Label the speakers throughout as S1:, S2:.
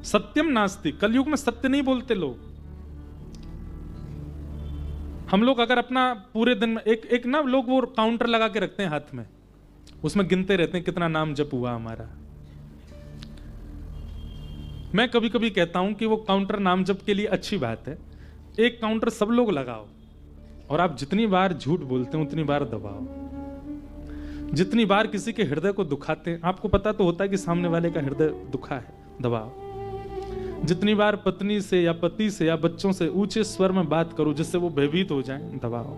S1: सत्यम नास्ति, कलयुग में सत्य नहीं बोलते लोग। हम लोग अगर अपना पूरे दिन में एक ना लोग वो काउंटर लगा के रखते हैं हाथ में, उसमें गिनते रहते हैं कितना नाम जप हुआ हमारा। मैं कभी कभी कहता हूं कि वो काउंटर नाम जप के लिए अच्छी बात है, एक काउंटर सब लोग लगाओ और आप जितनी बार झूठ बोलते हैं उतनी बार दबाओ। जितनी बार किसी के हृदय को दुखाते हैं, आपको पता तो होता है कि सामने वाले का हृदय दुखा है, दबाओ। जितनी बार पत्नी से या पति से या बच्चों से ऊंचे स्वर में बात करो जिससे वो भयभीत हो जाएं, दबाओ।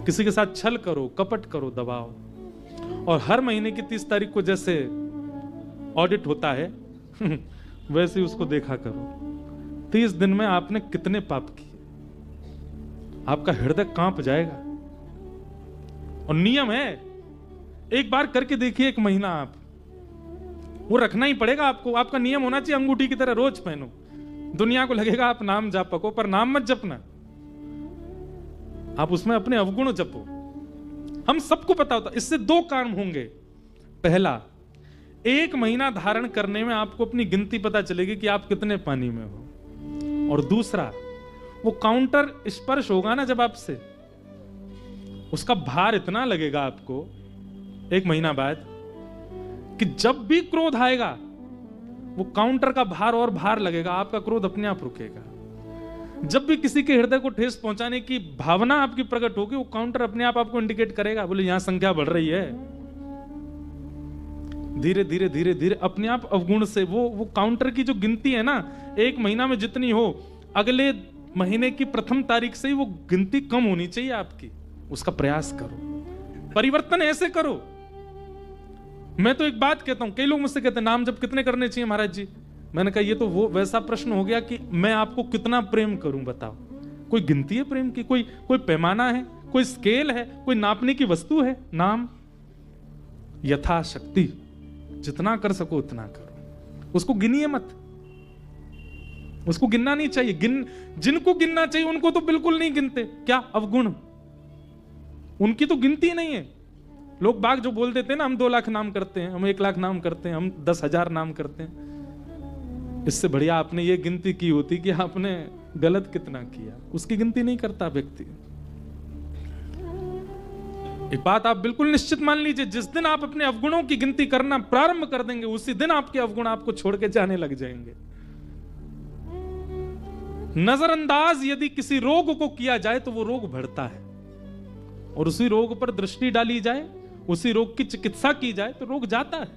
S1: किसी के साथ छल करो, कपट करो, दबाओ। और हर महीने की 30 तारीख को जैसे ऑडिट होता है वैसे ही उसको देखा करो 30 दिन में आपने कितने पाप किए। आपका हृदय कांप जाएगा। और नियम है, एक बार करके देखिए, 1 महीना आप वो रखना ही पड़ेगा आपको। आपका नियम होना चाहिए अंगूठी की तरह, रोज पहनो। दुनिया को लगेगा आप नाम जापको, पर नाम मत जपना, आप उसमें अपने अवगुण जपो। हम सबको पता होता, इससे 2 काम होंगे। पहला, 1 महीना धारण करने में आपको अपनी गिनती पता चलेगी कि आप कितने पानी में हो। और दूसरा, वो काउंटर स्पर्श होगा ना जब आपसे, उसका भार इतना लगेगा आपको 1 महीना बाद कि जब भी क्रोध आएगा वो काउंटर का भार और भार लगेगा, आपका क्रोध अपने आप रुकेगा। जब भी किसी के हृदय को ठेस पहुंचाने की भावना आपकी प्रकट होगी, वो काउंटर अपने आप आपको इंडिकेट करेगा, बोले यहां संख्या बढ़ रही है। धीरे धीरे धीरे धीरे अपने आप अवगुण से वो काउंटर की जो गिनती है ना, 1 महीना में जितनी हो, अगले महीने की प्रथम तारीख से ही वो गिनती कम होनी चाहिए आपकी। उसका प्रयास करो, परिवर्तन ऐसे करो। मैं तो एक बात कहता हूं, कई लोग मुझसे कहते हैं नाम जप कितने करने चाहिए महाराज जी। मैंने कहा ये तो वो वैसा प्रश्न हो गया कि मैं आपको कितना प्रेम करूं, बताओ। कोई गिनती है प्रेम की? कोई पैमाना है? कोई स्केल है? कोई नापने की वस्तु है? नाम यथाशक्ति, जितना कर सको उतना करो। उसको गिनिए मत, उसको गिनना नहीं चाहिए। जिनको गिनना चाहिए उनको तो बिल्कुल नहीं गिनते। क्या अवगुण, उनकी तो गिनती नहीं है। लोग बाग जो बोल देते हैं ना, हम 2 लाख नाम करते हैं, हम 1 लाख नाम करते हैं, हम 10,000 नाम करते हैं। इससे बढ़िया आपने ये गिनती की होती कि आपने गलत कितना किया। उसकी गिनती नहीं करता व्यक्ति। एक बात आप बिल्कुल निश्चित मान लीजिए, जिस दिन आप अपने अवगुणों की गिनती करना प्रारंभ कर देंगे, उसी दिन आपके अवगुण आपको छोड़ के जाने लग जाएंगे। नजरअंदाज यदि किसी रोग को किया जाए तो वो रोग बढ़ता है, और उसी रोग पर दृष्टि डाली जाए, उसी रोग की चिकित्सा की जाए तो रोग जाता है।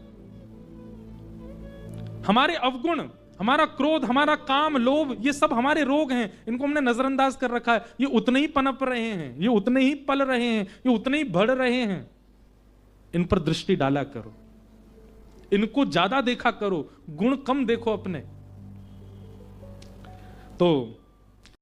S1: हमारे अवगुण, हमारा क्रोध, हमारा काम, लोभ, ये सब हमारे रोग हैं। इनको हमने नजरअंदाज कर रखा है। ये उतने ही पनप रहे हैं, ये उतने ही पल रहे हैं, ये उतने ही बढ़ रहे हैं। इन पर दृष्टि डाला करो, इनको ज्यादा देखा करो, गुण कम देखो अपने। तो